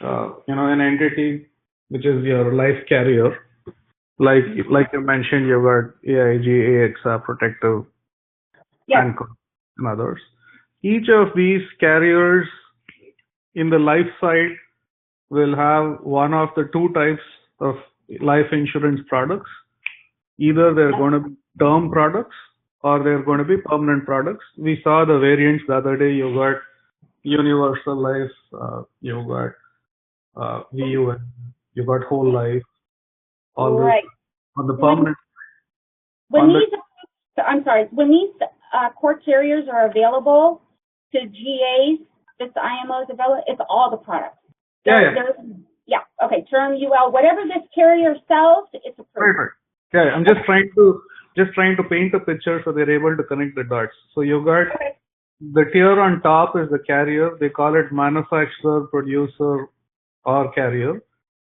an entity which is your life carrier, like you mentioned, you've got AIG, AXA, Protective, Yes. and others. Each of these carriers in the life side will have one of the two types of life insurance products. Either they're going to be term products or they're going to be permanent products. We saw the variants the other day. You got universal life, you got VUL, you got whole life, all Right. this on the permanent. When these core carriers are available to GAs, this IMO is available, it's all the products. Okay, term, UL, whatever this carrier sells, it's approved. Right. Yeah, I'm just trying to paint a picture so they're able to connect the dots. So you got the tier on top is the carrier. They call it manufacturer, producer, or carrier.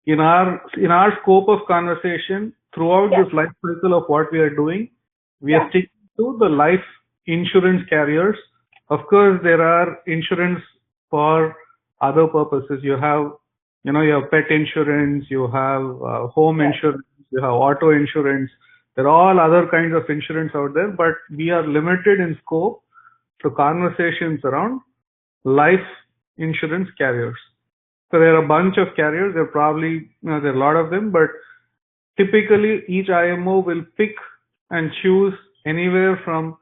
In our scope of conversation, throughout this life cycle of what we are doing, we are sticking to the life insurance carriers. Of course, there are insurance for other purposes. You have pet insurance, you have home insurance, you have auto insurance. There are all other kinds of insurance out there, but we are limited in scope to conversations around life insurance carriers. So there are a bunch of carriers. There are probably, there are a lot of them, but typically each IMO will pick and choose anywhere from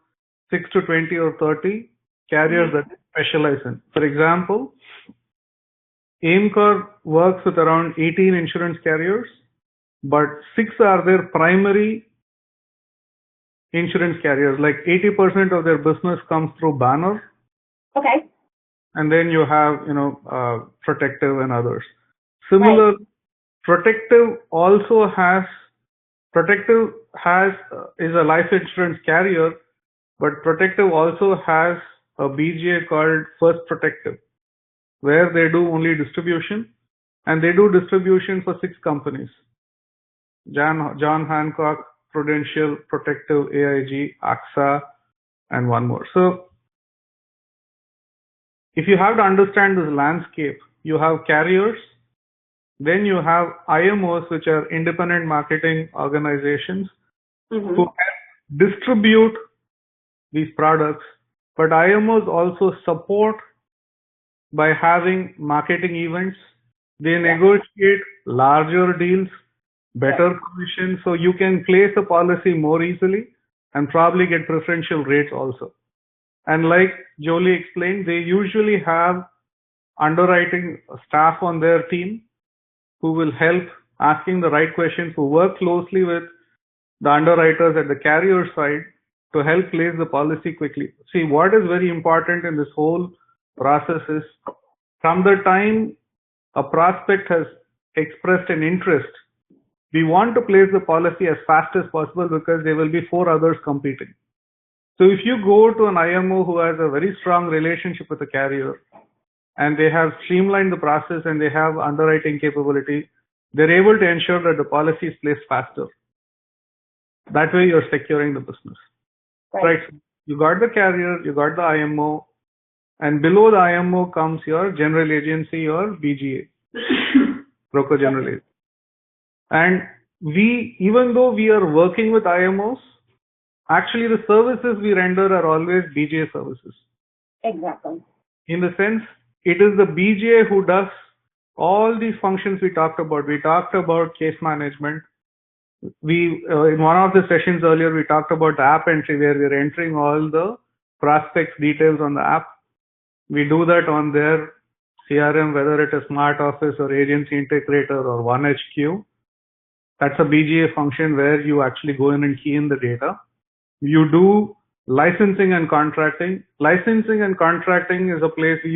6 to 20 or 30 carriers that they specialize in. For example, AIMCOR works with around 18 insurance carriers, but 6 are their primary insurance carriers. Like 80% of their business comes through Banner. Okay. And then you have, Protective and others. Similar, Protective is a life insurance carrier, but Protective also has a BGA called First Protective, where they do only distribution, and they do distribution for 6 companies: John Hancock, Prudential, Protective, AIG, AXA, and one more. So if you have to understand this landscape, you have carriers, then you have IMOs, which are independent marketing organizations who can distribute these products, but IMOs also support by having marketing events. They negotiate larger deals, better commission, so you can place a policy more easily and probably get preferential rates also. And like Jolie explained, they usually have underwriting staff on their team who will help asking the right questions, who work closely with the underwriters at the carrier side to help place the policy quickly. See, what is very important in this whole process is from the time a prospect has expressed an interest, we want to place the policy as fast as possible because there will be 4 others competing. So if you go to an IMO who has a very strong relationship with the carrier and they have streamlined the process and they have underwriting capability, they're able to ensure that the policy is placed faster. That way you're securing the business. Right. You got the carrier, you got the IMO, and below the IMO comes your general agency or BGA, broker general agency. And even though we are working with IMOs, actually the services we render are always BGA services. Exactly. In the sense, it is the BGA who does all these functions we talked about. We talked about case management. In one of the sessions earlier, we talked about the app entry where we're entering all the prospects details on the app. We do that on their CRM, whether it is Smart Office or Agency Integrator or 1HQ. That's a BGA function where you actually go in and key in the data. You do licensing and contracting. Licensing and contracting is a place you